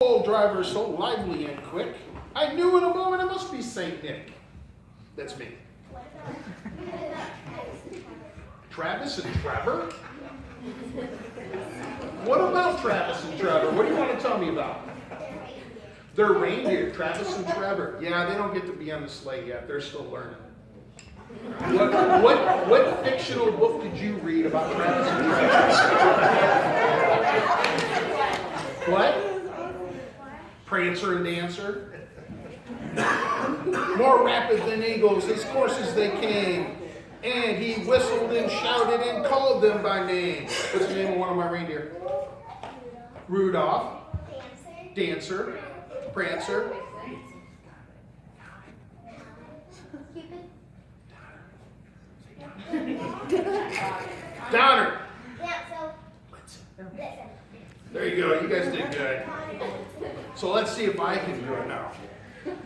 Old driver so lively and quick, I knew in a moment it must be St. Nick. That's me. Travis and Trevor? What about Travis and Trevor? What do you want to tell me about? They're reindeer, Travis and Trevor. Yeah, they don't get to be on the sleigh yet. They're still learning. What fictional book did you read about Travis and Trevor? What? Prancer and Dancer. More rapid than eagles, as coursers they came. And he whistled and shouted and called them by name. What's the name of one of my reindeer? Rudolph. Dancer. Prancer. Donner. There you go. You guys did good. So let's see if I can do it now.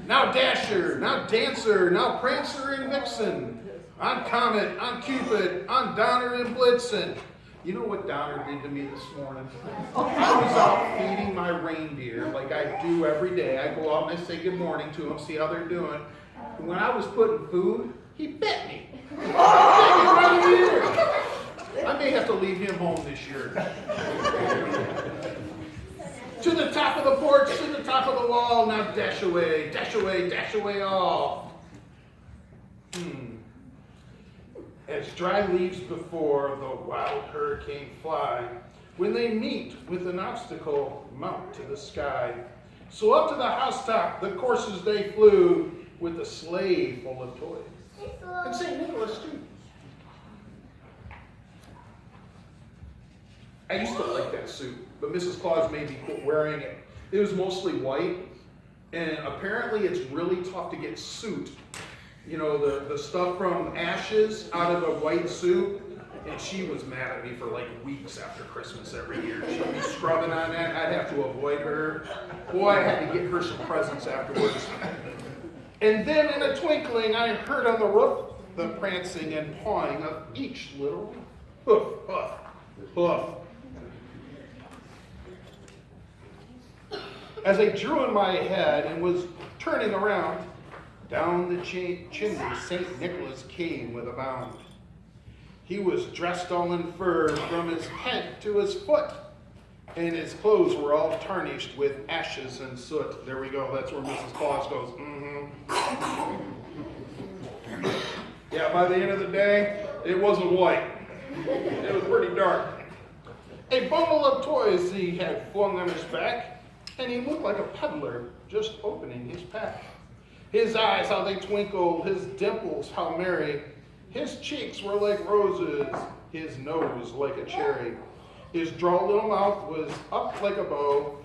Now Dasher, now Dancer, now Prancer and Vixen. On Comet, on Cupid, on Donner and Blitzen. You know what Donner did to me this morning? I was out feeding my reindeer like I do every day. I go out and I say good morning to them, see how they're doing. And when I was putting food, he bit me. He bit me right in the ear. I may have to leave him home this year. To the top of the porch, to the top of the wall, now dash away, dash away, dash away all. As dry leaves before the wild hurricane fly, when they meet with an obstacle, mount to the sky. So up to the housetop, the coursers they flew, with a sleigh full of toys. And St. Nicholas too. I used to like that suit, but Mrs. Claus made me quit wearing it. It was mostly white, and apparently it's really tough to get soot. You know, the stuff from ashes out of a white suit, and she was mad at me for like weeks after Christmas every year. She'd be scrubbing on that. I'd have to avoid her. Boy, I had to get her some presents afterwards. And then in a twinkling, I heard on the roof the prancing and pawing of each little hoof, hoof, hoof. As I drew in my head and was turning around, down the chimney St. Nicholas came with a bound. He was dressed all in fur from his head to his foot, and his clothes were all tarnished with ashes and soot. There we go, that's where Mrs. Claus goes, Yeah, by the end of the day, it wasn't white. It was pretty dark. A bundle of toys he had flung on his back, and he looked like a peddler just opening his pack. His eyes, how they twinkled, his dimples, how merry. His cheeks were like roses, his nose like a cherry. His droll little mouth was up like a bow,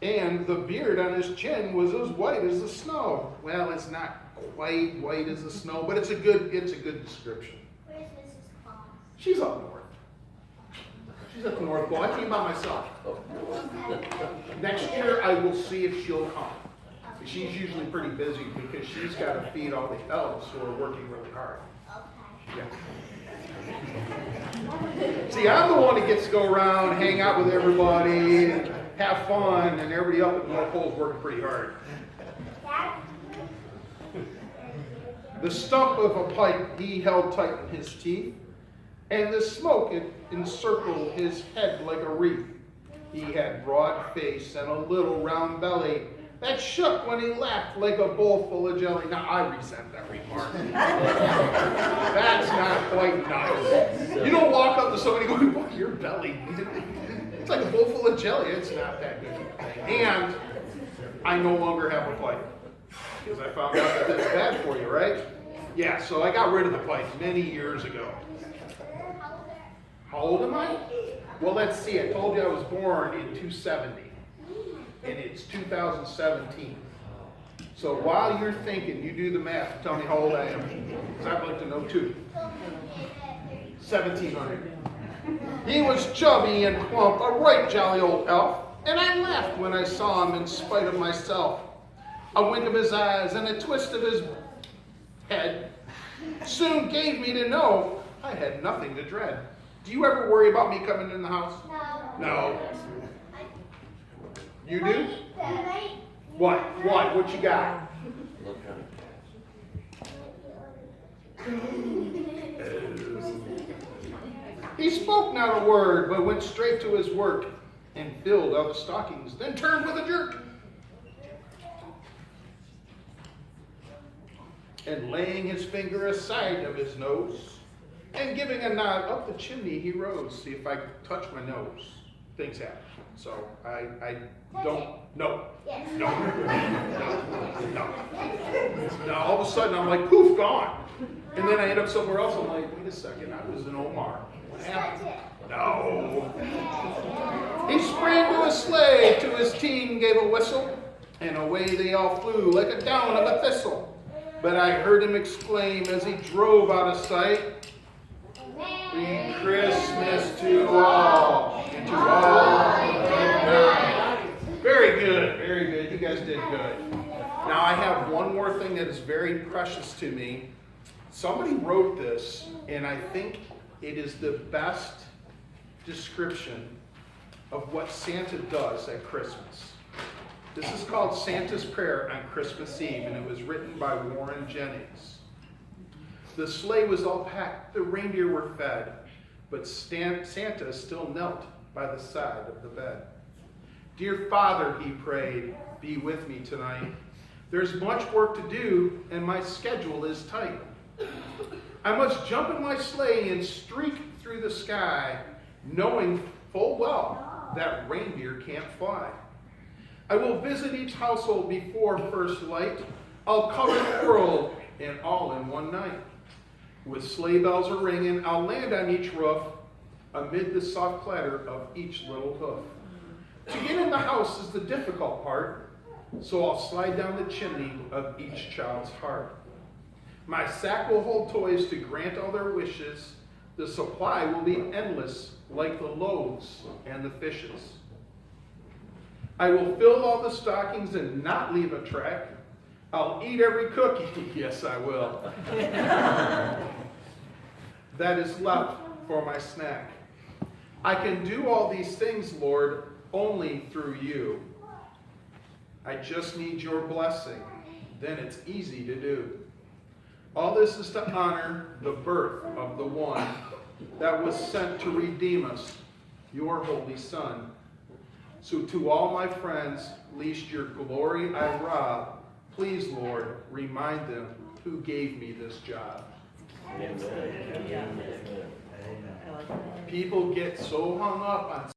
and the beard on his chin was as white as the snow. Well, it's not quite white as the snow, but it's a good description. Where's Mrs. Claus? She's up north. She's at the North Pole. I came by myself. Next year, I will see if she'll come. She's usually pretty busy because she's got to feed all the elves who are working really hard. Okay. Yeah. See, I'm the one that gets to go around, hang out with everybody, and have fun, and everybody up at the North Pole is working pretty hard. The stump of a pipe he held tight in his teeth, and the smoke encircled his head like a wreath. He had broad face and a little round belly that shook when he laughed like a bowl full of jelly. Now, I resent that remark. That's not quite nice. You don't walk up to somebody going, boy, your belly. It's like a bowl full of jelly. It's not that good. And I no longer have a pipe. Because I found out that that's bad for you, right? Yeah, so I got rid of the pipe many years ago. How old am I? Well, let's see. I told you I was born in 270. And it's 2017. So while you're thinking, you do the math and tell me how old I am. Because I'd like to know too. 1700. He was chubby and plump, a right jolly old elf. And I laughed when I saw him in spite of myself. A wink of his eyes and a twist of his head soon gave me to know I had nothing to dread. Do you ever worry about me coming in the house? No. No. You do? What? What? What you got? He spoke not a word, but went straight to his work and filled all the stockings, then turned with a jerk. And laying his finger aside of his nose, and giving a nod up the chimney, he rose. See, if I touch my nose, things happen. So I don't, no, Yes. no, no. Now all of a sudden I'm like, poof, gone. And then I end up somewhere else. I'm like, wait a second, I was in Omar. What happened? No. He sprang to a sleigh, to his team gave a whistle, and away they all flew like a down of a thistle. But I heard him exclaim as he drove out of sight, "Merry Christmas to all, and to all good night." Very good, very good. You guys did good. Now I have one more thing that is very precious to me. Somebody wrote this, and I think it is the best description of what Santa does at Christmas. This is called Santa's Prayer on Christmas Eve, and it was written by Warren Jennings. The sleigh was all packed, the reindeer were fed, but Santa still knelt by the side of the bed. "Dear Father," he prayed, "be with me tonight. There's much work to do, and my schedule is tight. I must jump in my sleigh and streak through the sky, knowing full well that reindeer can't fly. I will visit each household before first light. I'll cover the world, and all in one night. With sleigh bells a ringing, I'll land on each roof, amid the soft clatter of each little hoof. To get in the house is the difficult part, so I'll slide down the chimney of each child's heart. My sack will hold toys to grant all their wishes. The supply will be endless, like the loaves and the fishes. I will fill all the stockings and not leave a track. I'll eat every cookie, yes I will, that is left for my snack. I can do all these things, Lord, only through you. I just need your blessing, then it's easy to do. All this is to honor the birth of the one that was sent to redeem us, your holy Son. So to all my friends, least your glory I rob, please, Lord, remind them who gave me this job." Amen. People get so hung up on